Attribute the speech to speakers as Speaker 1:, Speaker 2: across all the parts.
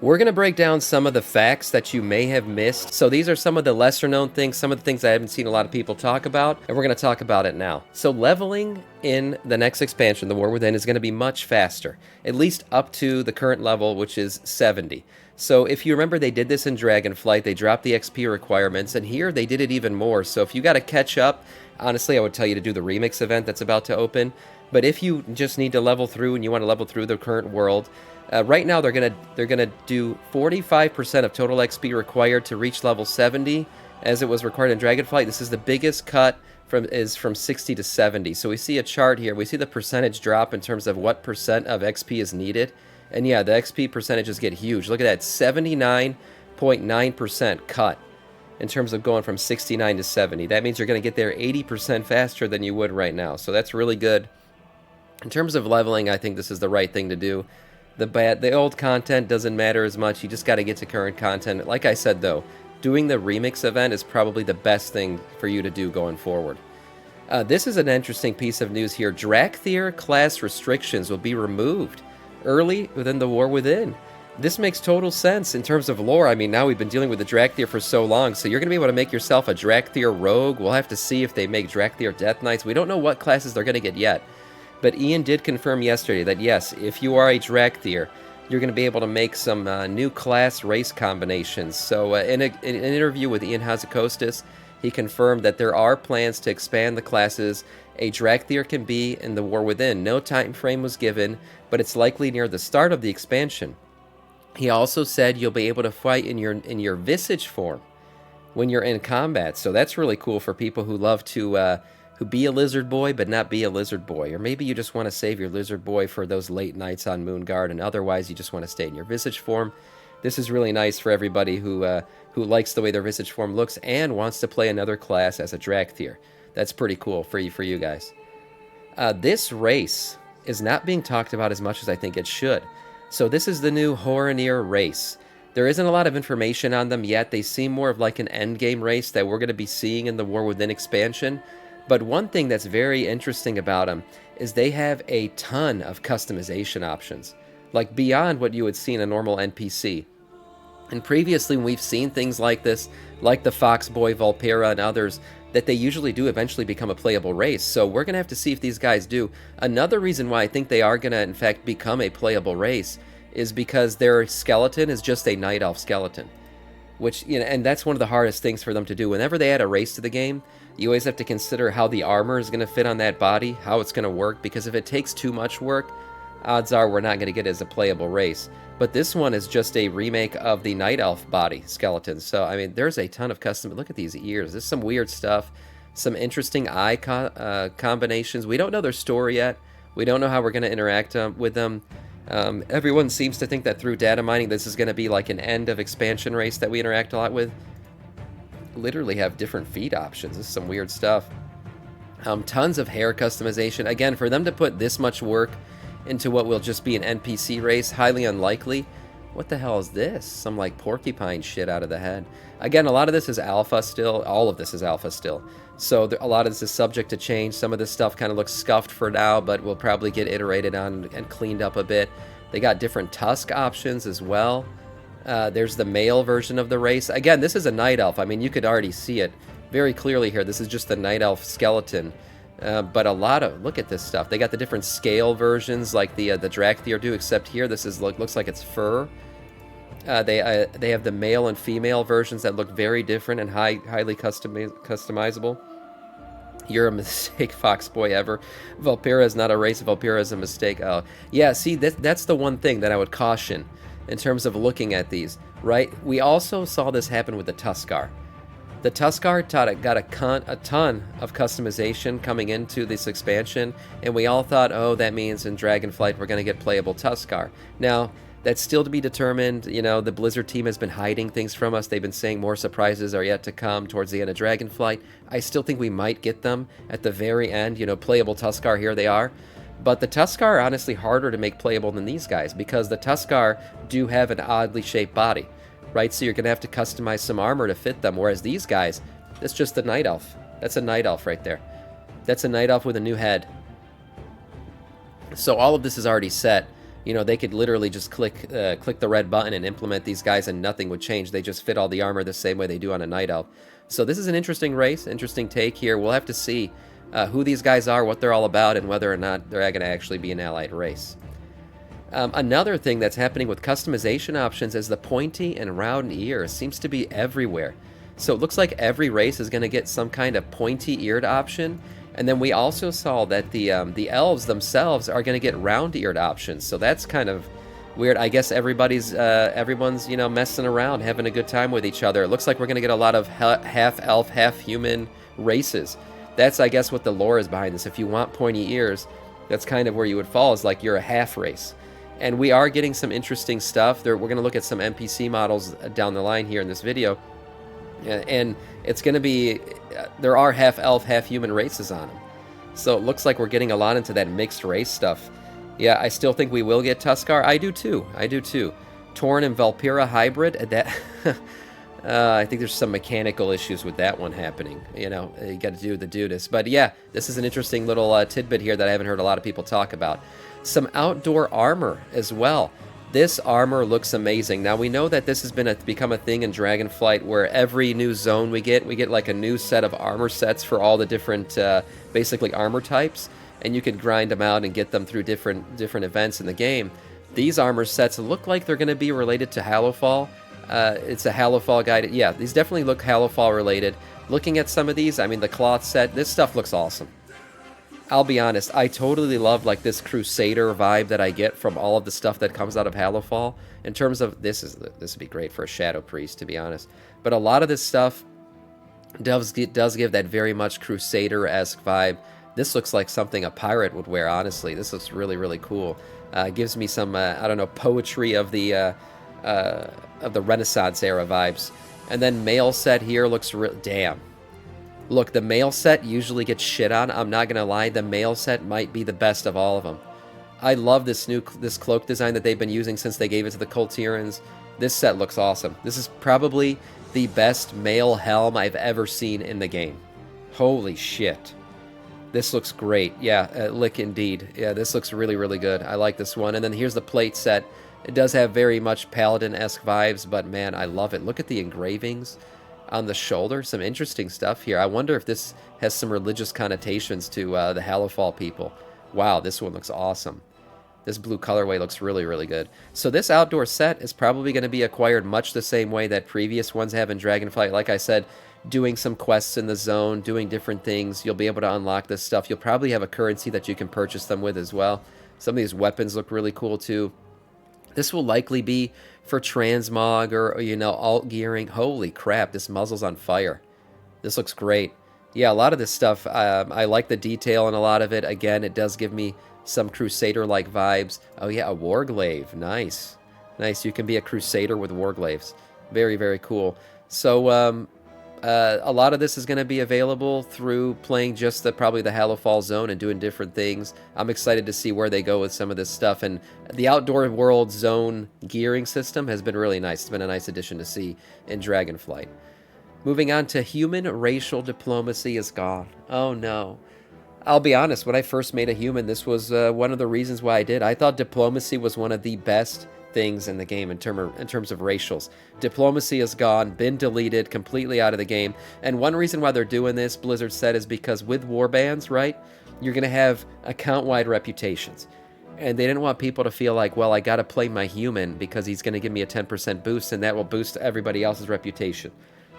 Speaker 1: We're going to break down some of the facts that you may have missed. So these are some of the lesser known things, some of the things I haven't seen a lot of people talk about, and we're going to talk about it now. So leveling in the next expansion, The War Within, is going to be much faster, at least up to the current level, which is 70. So if you remember, they did this in Dragonflight, they dropped the XP requirements, and here they did it even more. So if you got to catch up, honestly, I would tell you to do the remix event that's about to open. But if you just need to level through and you want to level through the current world, right now they're gonna do 45% of total XP required to reach level 70, as it was required in Dragonflight. This is the biggest cut from 60 to 70. So we see a chart here. We see the percentage drop in terms of what percent of XP is needed, and yeah, the XP percentages get huge. Look at that, 79.9% cut in terms of going from 69 to 70. That means you're going to get there 80% faster than you would right now. So that's really good. In terms of leveling, I think this is the right thing to do. The old content doesn't matter as much. You just got to get to current content. Like I said, though, doing the remix event is probably the best thing for you to do going forward. This is an interesting piece of news here. Dracthyr class restrictions will be removed early within The War Within. This makes total sense in terms of lore. I mean, now we've been dealing with the Dracthyr for so long, so you're going to be able to make yourself a Dracthyr rogue. We'll have to see if they make Dracthyr Death Knights. We don't know what classes they're going to get yet. But Ian did confirm yesterday that yes, if you are a Dracthyr, you're going to be able to make some new class race combinations. So in an interview with Ian Hazakostas, he confirmed that there are plans to expand the classes a Dracthyr can be in The War Within. No time frame was given, but it's likely near the start of the expansion. He also said you'll be able to fight in your Visage form when you're in combat. So that's really cool for people who love to who be a lizard boy but not be a lizard boy, or maybe you just want to save your lizard boy for those late nights on Moonguard, and otherwise you just want to stay in your Visage form. This is really nice for everybody who likes the way their Visage form looks and wants to play another class as a Dracthyr. That's pretty cool for you guys. This race is not being talked about as much as I think it should. So this is the new Horanir race. There isn't a lot of information on them yet. They seem more of like an endgame race that we're going to be seeing in the War Within expansion. But one thing that's very interesting about them is they have a ton of customization options, like beyond what you would see in a normal NPC. And previously, when we've seen things like this, like the Foxboy, Vulpera, and others, that they usually do eventually become a playable race. So we're going to have to see if these guys do. Another reason why I think they are going to, in fact, become a playable race is because their skeleton is just a Night Elf skeleton. Which, you know, and that's one of the hardest things for them to do. Whenever they add a race to the game, you always have to consider how the armor is going to fit on that body, how it's going to work, because if it takes too much work, odds are we're not going to get it as a playable race. But this one is just a remake of the Night Elf body skeleton. So, I mean, there's a ton of custom. Look at these ears. There's some weird stuff, some interesting eye combinations. We don't know their story yet. We don't know how we're going to interact with them. Everyone seems to think that through data mining, this is going to be like an end of expansion race that we interact a lot with. Literally have different feed options. This is some weird stuff. Tons of hair customization. Again, for them to put this much work into what will just be an NPC race, highly unlikely. What the hell is this? Some like porcupine shit out of the head. Again, a lot of this is alpha still. All of this is alpha still. So a lot of this is subject to change. Some of this stuff kind of looks scuffed for now, but will probably get iterated on and cleaned up a bit. They got different tusk options as well. There's the male version of the race. Again, this is a Night Elf. I mean, you could already see it very clearly here. This is just the Night Elf skeleton. But a lot of, look at this stuff. They got the different scale versions like the Dracthyr do, except here this is looks like it's fur. They have the male and female versions that look very different and highly customizable. You're a mistake, Foxboy ever. Vulpera is not a race. Vulpera is a mistake. Oh, yeah, see, that's the one thing that I would caution in terms of looking at these, right? We also saw this happen with the Tuskar. The Tuskar got a ton of customization coming into this expansion, and we all thought, oh, that means in Dragonflight we're going to get playable Tuskar. Now, that's still to be determined. You know, the Blizzard team has been hiding things from us. They've been saying more surprises are yet to come towards the end of Dragonflight. I still think we might get them at the very end. You know, playable Tuskar, here they are. But the Tuskar are honestly harder to make playable than these guys because the Tuskar do have an oddly shaped body, right? So you're going to have to customize some armor to fit them, whereas these guys, that's just the Night Elf. That's a Night Elf right there. That's a Night Elf with a new head. So all of this is already set You know, they could literally just click the red button and implement these guys and nothing would change. They just fit all the armor the same way they do on a Night Elf. So this is an interesting race, interesting take here. We'll have to see who these guys are, what they're all about, and whether or not they're going to actually be an allied race. Another thing that's happening with customization options is the pointy and round ear seems to be everywhere. So it looks like every race is going to get some kind of pointy-eared option. And then we also saw that the elves themselves are going to get round-eared options. So that's kind of weird. I guess everyone's messing around, having a good time with each other. It looks like we're going to get a lot of half-elf, half-human races. That's, I guess, what the lore is behind this. If you want pointy ears, that's kind of where you would fall, is like you're a half race. And we are getting some interesting stuff. We're going to look at some NPC models down the line here in this video. And it's going to be, there are half-elf, half-human races on them. So it looks like we're getting a lot into that mixed race stuff. Yeah, I still think we will get Tuskar. I do too. Tauren and Valpyra hybrid, that I think there's some mechanical issues with that one happening. You know, you got to do the Dudas. But yeah, this is an interesting little tidbit here that I haven't heard a lot of people talk about. Some outdoor armor as well. This armor looks amazing. Now, we know that this has become a thing in Dragonflight where every new zone we get like a new set of armor sets for all the different, basically, armor types. And you could grind them out and get them through different events in the game. These armor sets look like they're going to be related to Hallowfall. It's a Hallowfall guide. Yeah, these definitely look Hallowfall related. Looking at some of these, I mean, the cloth set, this stuff looks awesome. I'll be honest, I totally love like this Crusader vibe that I get from all of the stuff that comes out of Hallowfall. In terms of, this would be great for a Shadow Priest, to be honest. But a lot of this stuff does give that very much Crusader-esque vibe. This looks like something a pirate would wear, honestly. This looks really, really cool. Gives me some, I don't know, poetry of the Renaissance era vibes. And then mail set here looks damn. Look, the mail set usually gets shit on. I'm not gonna lie, the mail set might be the best of all of them. I love this cloak design that they've been using since they gave it to the Kultirans. This set looks awesome. This is probably the best mail helm I've ever seen in the game. Holy shit. This looks great. Yeah, lick indeed. Yeah, this looks really, really good. I like this one. And then here's the plate set. It does have very much Paladin-esque vibes, but man, I love it. Look at the engravings on the shoulder. Some interesting stuff here. I wonder if this has some religious connotations to the Hallowfall people. Wow, this one looks awesome. This blue colorway looks really, really good. So this outdoor set is probably going to be acquired much the same way that previous ones have in Dragonflight. Like I said, doing some quests in the zone, doing different things. You'll be able to unlock this stuff. You'll probably have a currency that you can purchase them with as well. Some of these weapons look really cool too. This will likely be for transmog or, you know, alt gearing. Holy crap, this muzzle's on fire. This looks great. Yeah, a lot of this stuff, I like the detail in a lot of it. Again, it does give me some Crusader-like vibes. Oh yeah, a Warglaive. Nice. Nice, you can be a Crusader with Warglaives. Very, very cool. So, a lot of this is going to be available through playing just probably the Hallowfall zone and doing different things. I'm excited to see where they go with some of this stuff. And the Outdoor World zone gearing system has been really nice. It's been a nice addition to see in Dragonflight. Moving on to human racial diplomacy is gone. Oh no. I'll be honest, when I first made a human, this was one of the reasons why I did. I thought diplomacy was one of the best things in the game in terms of racials. Diplomacy is gone, been deleted, completely out of the game. And one reason why they're doing this, Blizzard said, is because with warbands, right, you're going to have account-wide reputations. And they didn't want people to feel like, well, I got to play my human because he's going to give me a 10% boost, and that will boost everybody else's reputation.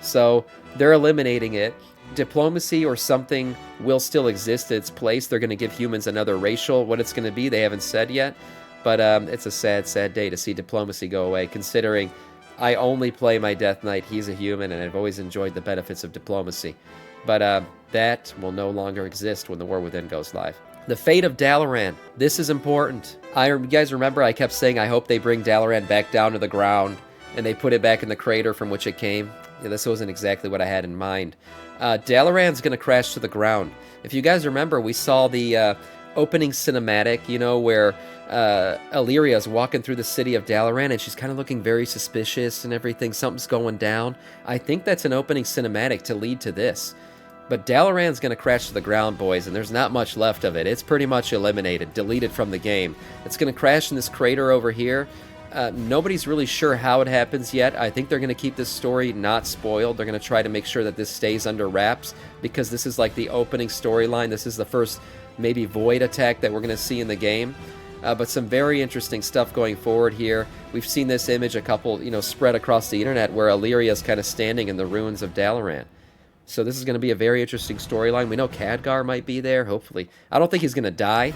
Speaker 1: So they're eliminating it. Diplomacy or something will still exist in its place. They're going to give humans another racial. What it's going to be, they haven't said yet. But it's a sad, sad day to see diplomacy go away, considering I only play my Death Knight. He's a human, and I've always enjoyed the benefits of diplomacy. But that will no longer exist when the War Within goes live. The fate of Dalaran. This is important. You guys remember I kept saying I hope they bring Dalaran back down to the ground, and they put it back in the crater from which it came. Yeah, this wasn't exactly what I had in mind. Dalaran's going to crash to the ground. If you guys remember, we saw the opening cinematic, you know, where Illyrio's walking through the city of Dalaran, and she's kind of looking very suspicious and everything. Something's going down. I think that's an opening cinematic to lead to this. But Dalaran's going to crash to the ground, boys, and there's not much left of it. It's pretty much eliminated, deleted from the game. It's going to crash in this crater over here. Nobody's really sure how it happens yet. I think they're going to keep this story not spoiled. They're going to try to make sure that this stays under wraps, because this is like the opening storyline. This is the first maybe void attack that we're going to see in the game. But some very interesting stuff going forward here. We've seen this image a couple, spread across the internet where Illyria's kind of standing in the ruins of Dalaran. So this is going to be a very interesting storyline. We know Khadgar might be there, hopefully. I don't think he's going to die.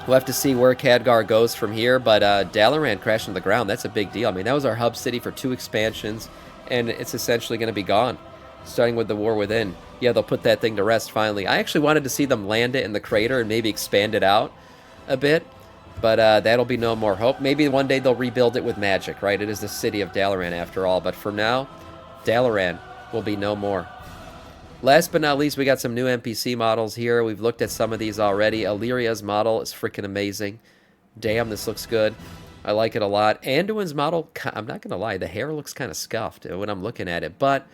Speaker 1: We'll have to see where Khadgar goes from here, but Dalaran crashing to the ground, that's a big deal. I mean, that was our hub city for 2 expansions, and it's essentially going to be gone, starting with the War Within. Yeah, they'll put that thing to rest finally. I actually wanted to see them land it in the crater and maybe expand it out a bit, but that'll be no more hope. Maybe one day they'll rebuild it with magic, right? It is the city of Dalaran after all, but for now, Dalaran will be no more. Last but not least, we got some new NPC models here. We've looked at some of these already. Illyria's model is freaking amazing. Damn, this looks good. I like it a lot. Anduin's model, I'm not going to lie, the hair looks kind of scuffed when I'm looking at it, but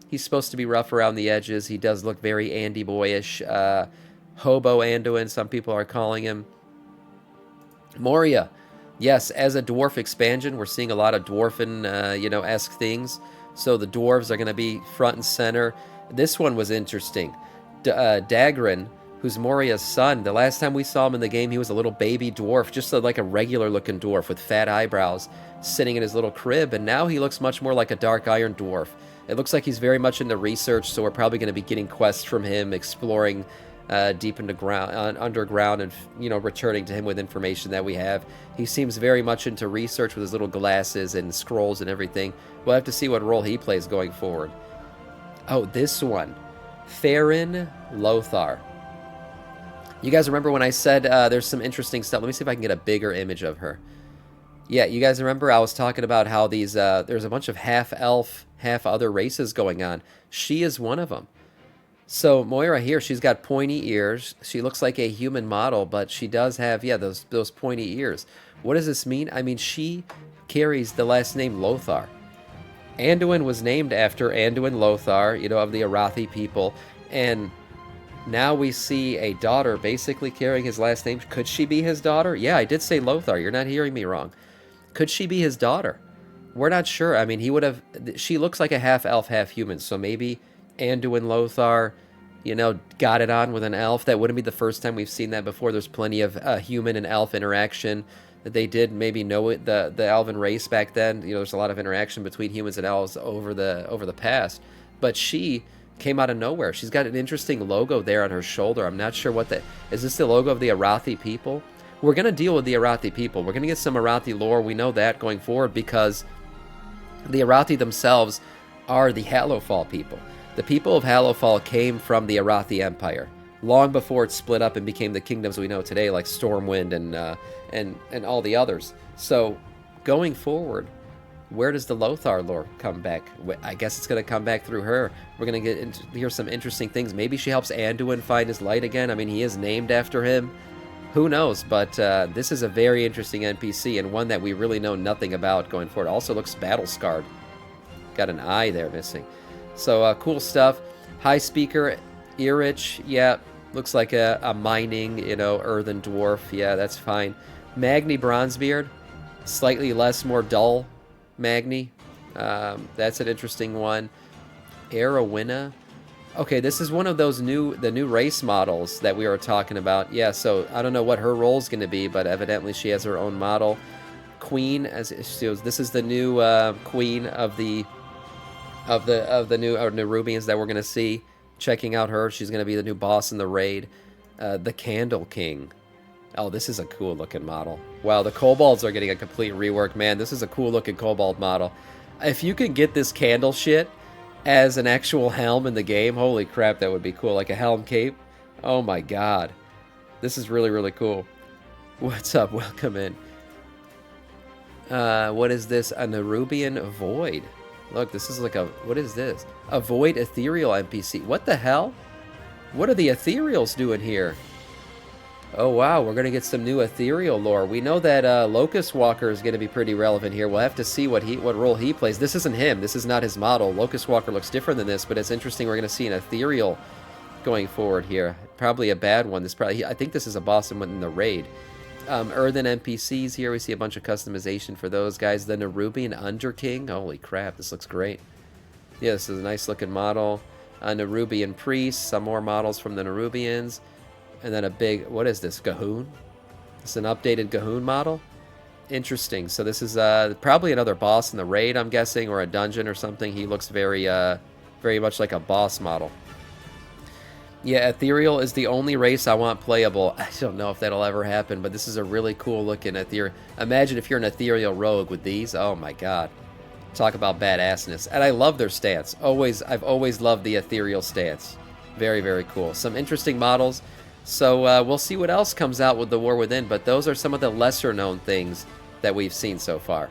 Speaker 1: he's supposed to be rough around the edges. He does look very Andy boyish. Hobo Anduin, some people are calling him. Moria. Yes, as a dwarf expansion, we're seeing a lot of dwarfen, esque things. So the dwarves are going to be front and center. This one was interesting. Dagran, who's Moria's son, the last time we saw him in the game, he was a little baby dwarf, just like a regular-looking dwarf with fat eyebrows, sitting in his little crib, and now he looks much more like a dark iron dwarf. It looks like he's very much into research, so we're probably going to be getting quests from him, exploring deep into underground, and returning to him with information that we have. He seems very much into research with his little glasses and scrolls and everything. We'll have to see what role he plays going forward. Oh, this one, Farron Lothar. You guys remember when I said there's some interesting stuff? Let me see if I can get a bigger image of her. Yeah, you guys remember I was talking about how these there's a bunch of half elf, half other races going on. She is one of them. So Moira here, she's got pointy ears. She looks like a human model, but she does have, those pointy ears. What does this mean? I mean, she carries the last name Lothar. Anduin was named after Anduin Lothar, of the Arathi people, and now we see a daughter basically carrying his last name. Could she be his daughter? Yeah, I did say Lothar. You're not hearing me wrong. Could she be his daughter? We're not sure. I mean, she looks like a half elf, half human, so maybe Anduin Lothar, got it on with an elf. That wouldn't be the first time we've seen that before. There's plenty of human and elf interaction. They did maybe know it, the elven race back then. There's a lot of interaction between humans and elves over the past. But she came out of nowhere. She's got an interesting logo there on her shoulder. I'm not sure what that is. This the logo of the Arathi people? We're going to deal with the Arathi people. We're going to get some Arathi lore. We know that going forward because the Arathi themselves are the Hallowfall people. The people of Hallowfall came from the Arathi Empire long before it split up and became the kingdoms we know today, like Stormwind and all the others. So, going forward, where does the Lothar lore come back? I guess it's going to come back through her. We're going to hear some interesting things. Maybe she helps Anduin find his light again. I mean, he is named after him. Who knows? But this is a very interesting NPC and one that we really know nothing about going forward. Also looks battle-scarred. Got an eye there missing. So, cool stuff. High Speaker, Irich, yeah. Looks like a mining, earthen dwarf. Yeah, that's fine. Magni Bronzebeard, slightly less, more dull Magni. That's an interesting one. Arowina. Okay, this is one of those the new race models that we were talking about. Yeah, so I don't know what her role is going to be, but evidently she has her own model. Queen, this is the new queen of the new Nerubians that we're going to see. Checking out her. She's going to be the new boss in the raid. The Candle King. Oh, this is a cool looking model. Wow, the kobolds are getting a complete rework, man. This is a cool looking kobold model. If you can get this candle shit as an actual helm in the game, holy crap, that would be cool. Like a helm cape. Oh my god. This is really, really cool. What's up? Welcome in. What is this? A Nerubian Void. Look, this is like what is this? A Void Ethereal NPC. What the hell? What are the Ethereals doing here? Oh wow, we're gonna get some new ethereal lore. We know that Locust Walker is gonna be pretty relevant here. We'll have to see what role he plays. This isn't him. This is not his model. Locust Walker looks different than this, but it's interesting. We're gonna see an ethereal going forward here. Probably a bad one. I think this is a boss in the raid. Earthen NPCs here. We see a bunch of customization for those guys. The Nerubian Underking. Holy crap, this looks great. Yeah, this is a nice looking model. A Nerubian Priest. Some more models from the Nerubians. And then a big, what is this, Gahoon? It's an updated Gahoon model. Interesting. So this is probably another boss in the raid, I'm guessing, or a dungeon or something. He looks very much like a boss model. Yeah, Ethereal is the only race I want playable. I don't know if that'll ever happen, but this is a really cool looking Ethereal. Imagine if you're an Ethereal rogue with these. Oh my god. Talk about badassness. And I love their stance. I've always loved the Ethereal stance. Very, very cool. Some interesting models. So we'll see what else comes out with the War Within, but those are some of the lesser known things that we've seen so far.